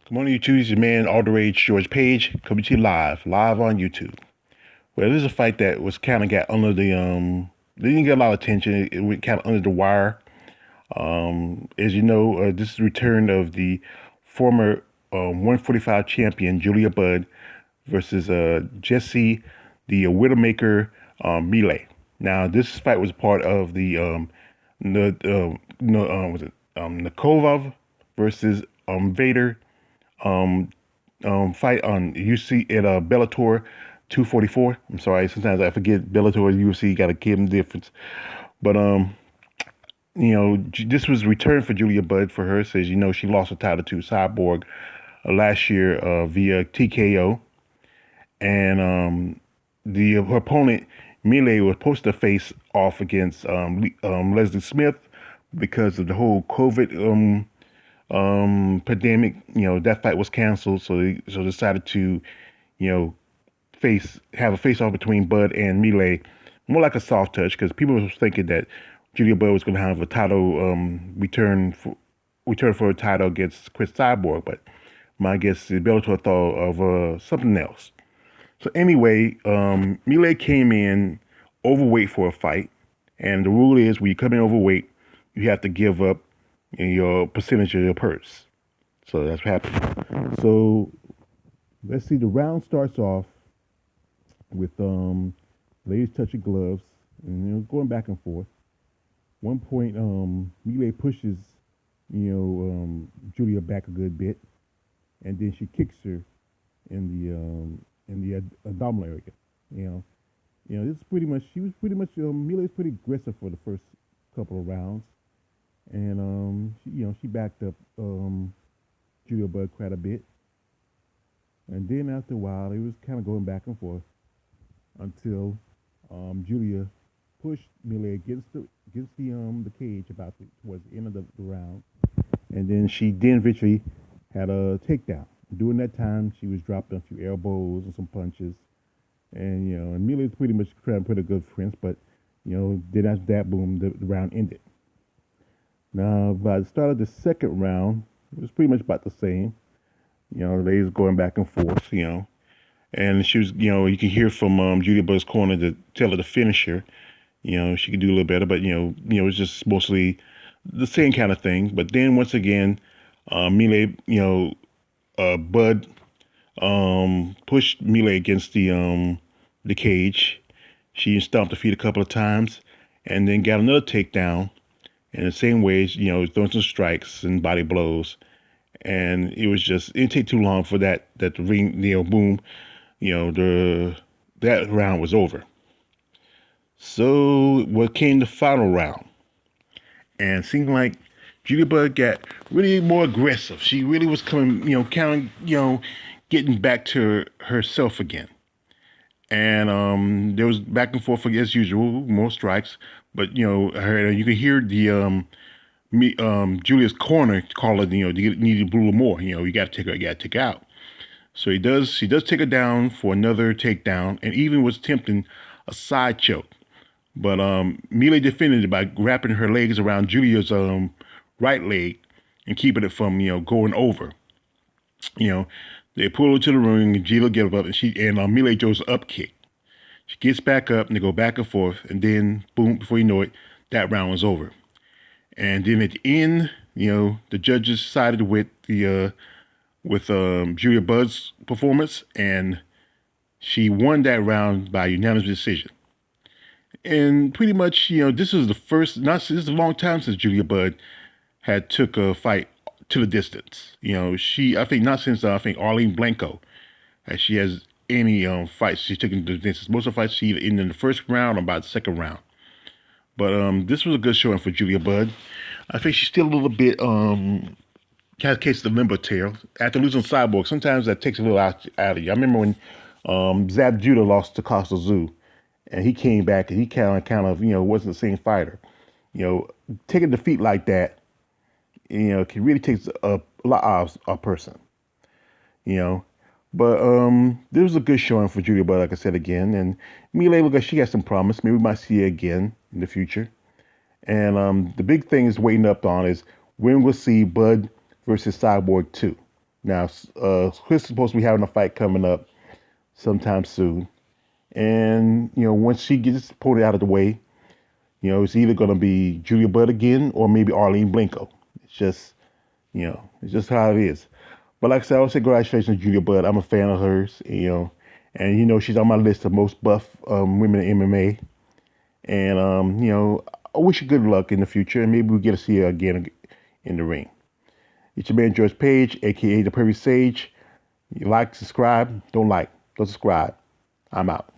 Come on YouTube, it's your man, All the Rage George Page, coming to you live on YouTube. Well, this is a fight that was kind of got under the they didn't get a lot of attention. It went kind of under the wire. As you know, this is the return of the former 145 champion Julia Budd versus Jessy, the Widowmaker Miele. Now, this fight was part of the was it Nikolov versus Vader um, fight on UFC at Bellator 244. I'm sorry, sometimes I forget Bellator and UFC. Got to give them the difference. But this was a return for Julia Budd for her. Says she lost her title to Cyborg last year via TKO, and her opponent Miele was supposed to face off against Leslie Smith because of the whole COVID pandemic. That fight was canceled, so they decided to you know have a face off between Bud and Miele, more like a soft touch, because people were thinking that Julia Bud was going to have a title return for a title against Chris Cyborg, but my guess is Bellator thought of something else. So anyway, Miele came in overweight for a fight, and the rule is when you come in overweight, you have to give up your percentage of your purse. So that's what happened. So let's see. The round starts off with ladies touching gloves and going back and forth. One point, Miele pushes Julia back a good bit, and then she kicks her in the abdominal area. This is pretty much she was pretty much Miele was pretty aggressive for the first couple of rounds, and she backed up Julia Budd quite a bit, and then after a while it was kind of going back and forth until Julia pushed Miele against the cage towards the end of the round, and then she eventually had a takedown. During that time, she was dropping a few elbows and some punches, and Miele pretty much trying to put a good friends, but then after that, boom, the round ended. Now, by the start of the second round, it was pretty much about the same. They was going back and forth, and she was, you can hear from Julia Budd's corner to tell her to finish her. She could do a little better, but it's just mostly the same kind of thing. But then once again, Miele, Bud pushed Miele against the cage. She stomped her feet a couple of times, and then got another takedown. In the same ways, throwing some strikes and body blows, and it didn't take too long for that the ring, boom, that round was over. So what came the final round, and it seemed like Julia Budd got really more aggressive. She really was coming, getting back to herself again. And there was back and forth as usual, more strikes. But you could hear the Julia's corner calling, you need to do a little more. You got to take her, out. So she does take her down for another takedown, and even was attempting a side choke. But Miele defended it by wrapping her legs around Julia's right leg and keeping it from going over. They pull her to the ring, and Julia gave up, and Miele throws an up kick. She gets back up, and they go back and forth, and then boom, before you know it, that round was over. And then at the end, the judges sided with Julia Budd's performance, and she won that round by unanimous decision. And pretty much, this is the first. This is a long time since Julia Budd had took a fight to the distance. I think not since I think Arlene Blanco, as she has any fights she took into the distance. Most of the fights she either in the first round or about the second round. But this was a good showing for Julia Budd. I think she's still a little bit has a case of the limbo tail after losing Cyborg. Sometimes that takes a little out of you. I remember when Zab Judah lost to Costa Zoo, and he came back and he kind of wasn't the same fighter. Taking defeat like that, can really take a lot out of a person. But this was a good showing for Julia Budd, like I said again, and Miele look like she got some promise. Maybe we might see her again in the future. And the big thing is waiting up on is when we'll see Bud versus Cyborg 2. Now, Chris is supposed to be having a fight coming up sometime soon. And, once she gets pulled out of the way, it's either going to be Julia Budd again or maybe Arlene Blanco. It's just, it's just how it is. But like I said, I would say congratulations to Julia Budd. I'm a fan of hers, and she's on my list of most buff women in MMA. And I wish her good luck in the future, and maybe we'll get to see her again in the ring. It's your man George Page, aka the Prairie Sage. You like, subscribe, don't subscribe. I'm out.